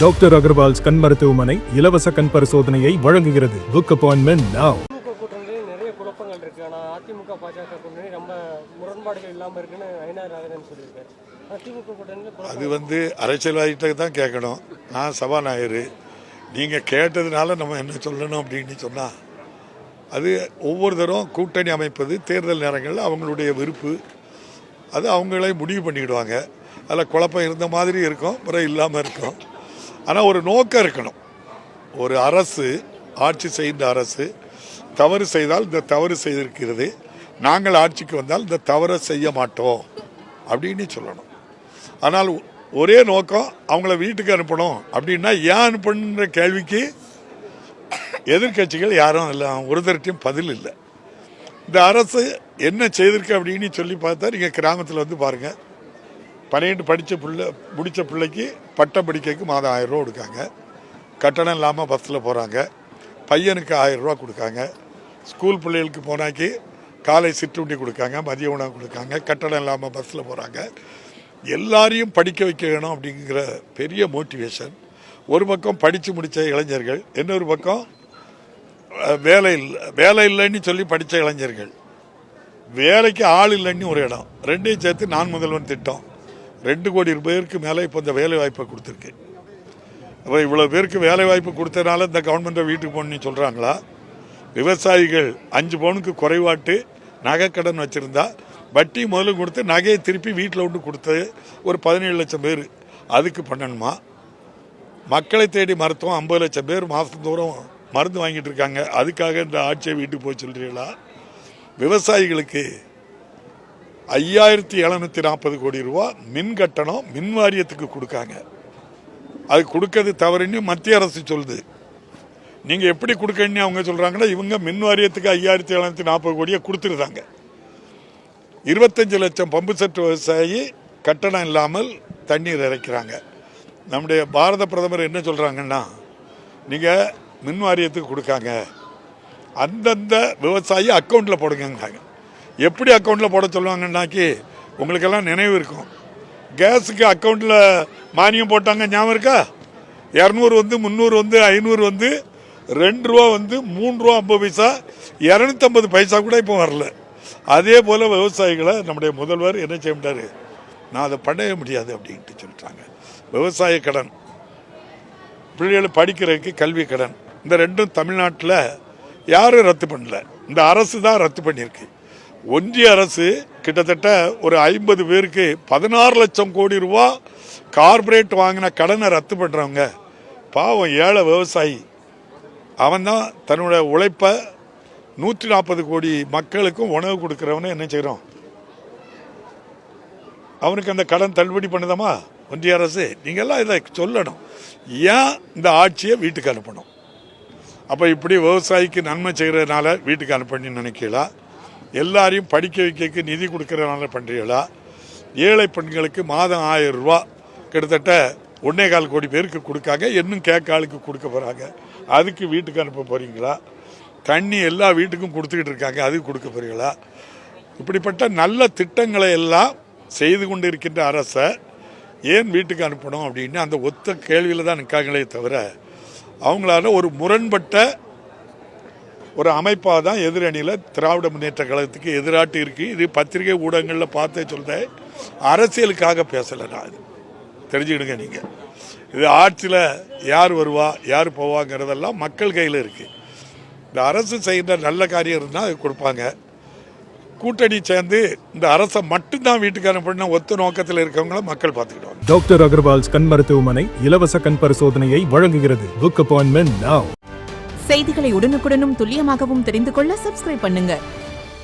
Doctor Agarwal's கண் மருத்துவமனை இலவச கண் பரிசோதனையை வழங்குகிறது. Book appointment now. திமுக கூட்டணியிலே நிறைய குழப்பங்கள் இருக்கு. ஆனால் அதிமுக பாஜக கூட்டணி ரொம்ப முரண்பாடுகள் இல்லாமல் இருக்குன்னு ஐநாறு நாகரன் சொல்லியிருக்காரு. அதிமுக கூட்டணியில் அது அரசியல்வாதிகிட்ட தான் கேட்கணும். நான் சபாநாயகர், நீங்கள் கேட்டதுனால நம்ம என்ன சொல்லணும் அப்படின்னு சொன்னால், அது ஒவ்வொருத்தரும் கூட்டணி அமைப்பது தேர்தல் நேரங்களில் அவங்களுடைய விருப்பு, அது அவங்களே முடிவு பண்ணிக்கிடுவாங்க. அதில் குழப்பம் இருந்த மாதிரி இருக்கும், அப்புறம் இல்லாமல் இருக்கும். ஆனால் ஒரு நோக்கம் இருக்கணும். ஒரு அரசு, ஆட்சி செய்கின்ற அரசு தவறு செய்தால் இந்த தவறு செய்திருக்கிறது, நாங்கள் ஆட்சிக்கு வந்தால் இந்த தவறை செய்ய மாட்டோம் அப்படின்னு சொல்லணும். ஆனால் ஒரே நோக்கம் அவங்கள வீட்டுக்கு அனுப்பணும் அப்படின்னா ஏன் அனுப்பணுன்ற கேள்விக்கு எதிர்கட்சிகள் யாரும் இல்லை, ஒருத்தர்கிட்டையும் பதில் இல்லை. இந்த அரசு என்ன செய்திருக்கு அப்படின்னு சொல்லி பார்த்தா நீங்கள் கிராமத்தில் வந்து பாருங்கள். 12 முடித்த பிள்ளைக்கு பட்டம் படிக்கைக்கு மாதம் 1000 ரூபா கொடுக்காங்க. கட்டணம் இல்லாமல் பஸ்ஸில் போகிறாங்க. பையனுக்கு 1000 ரூபா கொடுக்காங்க. ஸ்கூல் பிள்ளைகளுக்கு போனாக்கி காலை சிற்றுண்டி கொடுக்காங்க, மதிய உணவு கொடுக்காங்க. கட்டணம் இல்லாமல் பஸ்ஸில் போகிறாங்க. எல்லாரையும் படிக்க வைக்க வேணும் அப்படிங்கிற பெரிய மோட்டிவேஷன். ஒரு பக்கம் படித்து முடித்த இளைஞர்கள், இன்னொரு பக்கம் வேலை இல்லைன்னு சொல்லி படித்த இளைஞர்கள், வேலைக்கு ஆள் இல்லைன்னு ஒரு இடம். ரெண்டையும் சேர்த்து நான் முதல்வன் திட்டம் 2 கோடி பேருக்கு மேலே இப்போ இந்த வேலை வாய்ப்பை கொடுத்துருக்கு. அப்போ இவ்வளோ பேருக்கு வேலை வாய்ப்பு கொடுத்ததுனால இந்த கவர்மெண்ட்டை வீட்டுக்கு போகணுன்னு சொல்கிறாங்களா? விவசாயிகள் 5 பவுனுக்கு குறைவாட்டு நகைக்கடன் வச்சுருந்தா வட்டி முதல்ல கொடுத்து நகையை திருப்பி வீட்டில் விட்டு கொடுத்து ஒரு 17 லட்சம் பேர் அதுக்கு பண்ணணுமா? மக்களை தேடி மருத்துவம் 50 லட்சம் பேர் மாதந்தோறும் மருந்து வாங்கிட்டு இருக்காங்க, அதுக்காக இந்த ஆட்சியை வீட்டுக்கு போய் சொல்கிறீங்களா? விவசாயிகளுக்கு 5740 கோடி ரூபா மின் கட்டணம் மின் வாரியத்துக்கு கொடுக்காங்க. அது கொடுக்கறது தவறுன்னு மத்திய அரசு சொல்லுது. நீங்கள் எப்படி கொடுக்கணும்னு அவங்க சொல்கிறாங்கன்னா, இவங்க மின் வாரியத்துக்கு 5740 கோடியை கொடுத்துருந்தாங்க. 25 லட்சம் பம்பு செட் விவசாயி கட்டணம் இல்லாமல் தண்ணீர் இறைக்கிறாங்க. நம்முடைய பாரத பிரதமர் என்ன சொல்கிறாங்கன்னா, நீங்கள் மின் வாரியத்துக்கு கொடுக்காங்க, அந்தந்த விவசாயி அக்கௌண்ட்டில் போடுங்காங்க. எப்படி அக்கௌண்ட்டில் போட சொல்லுவாங்கன்னாக்கி உங்களுக்கெல்லாம் நினைவு இருக்கும். கேஸுக்கு அக்கௌண்ட்டில் மானியம் போட்டாங்க, ஞாபகம் இருக்கா? 200 வந்து 300 வந்து 500 வந்து 2 ரூபா வந்து 3 ரூபா 50 பைசா 250 பைசா கூட இப்போ வரல. அதே போல் விவசாயிகளை நம்முடைய முதல்வர் என்ன செய்ய முடியாது, நான் அதை பண்ணவே முடியாது அப்படின்ட்டு சொல்லிட்டாங்க. விவசாய கடன், பிள்ளைகள் படிக்கிறதுக்கு கல்வி கடன், இந்த ரெண்டும் தமிழ்நாட்டில் யாரும் ரத்து பண்ணல, இந்த அரசு தான் ரத்து பண்ணியிருக்கு. ஒன்றிய அரசு கிட்டத்தட்ட ஒரு 50 பேருக்கு 16 லட்சம் கோடி ரூபா கார்பரேட் வாங்கின கடனை ரத்து பண்ணுறவங்க. பாவம் ஏழை விவசாயி, அவன் தான் தன்னோட உழைப்பை 140 கோடி மக்களுக்கும் உணவு கொடுக்குறவனே என்ன செய்கிறோம், அவனுக்கு அந்த கடன் தள்ளுபடி பண்ணுதாமா ஒன்றிய அரசு? நீங்கள்லாம் இதை சொல்லணும். ஏன் இந்த ஆட்சியை வீட்டுக்கு அனுப்பணும்? அப்போ இப்படி விவசாயிக்கு நன்மை செய்கிறதுனால வீட்டுக்கு அனுப்பணும்னு நினைக்கிறீங்களா? எல்லாரையும் படிக்க வைக்க நிதி கொடுக்கறதுனால பண்ணுறீங்களா? ஏழை பெண்களுக்கு மாதம் 1000 ரூபா கிட்டத்தட்ட 1.25 கோடி பேருக்கு கொடுக்காங்க, இன்னும் கேட்க ஆளுக்கு கொடுக்க போகிறாங்க, அதுக்கு வீட்டுக்கு அனுப்ப போகிறீங்களா? தண்ணி எல்லா வீட்டுக்கும் கொடுத்துக்கிட்டு இருக்காங்க, அதுக்கு கொடுக்க போகிறீங்களா? இப்படிப்பட்ட நல்ல திட்டங்களை எல்லாம் செய்து கொண்டு இருக்கின்ற அரசை ஏன் வீட்டுக்கு அனுப்பணும் அப்படின்னு அந்த ஒத்த கேள்வியில் தான் நிற்காங்களே தவிர, அவங்களால ஒரு முரண்பட்ட ஒரு அமைப்பாக தான் எதிரணியில் திராவிட முன்னேற்ற கழகத்துக்கு எதிராட்டு இருக்குது. இது பத்திரிகை ஊடகங்களில் பார்த்தே சொல்கிறேன், அரசியலுக்காக பேசலை. நான் இது தெரிஞ்சுக்கிடுங்க. நீங்கள் இது ஆட்சியில் யார் வருவா யார் போவாங்கிறதெல்லாம் மக்கள் கையில் இருக்குது. இந்த அரசு செய்கிற நல்ல காரியம் இருந்தால் அது கொடுப்பாங்க. கூட்டணி சேர்ந்து இந்த அரசை மட்டும்தான் வீட்டுக்கு அனுப்பின ஒத்த நோக்கத்தில் இருக்கவங்கள மக்கள் பார்த்துக்கிடுவாங்க. டாக்டர் அகர்வால்ஸ் கண் மருத்துவமனை இலவச கண் பரிசோதனையை வழங்குகிறது. Book appointment now. செய்திகளை உடனுக்குடனும் துல்லியமாகவும் தெரிந்து கொள்ள சப்ஸ்கிரைப் பண்ணுங்க.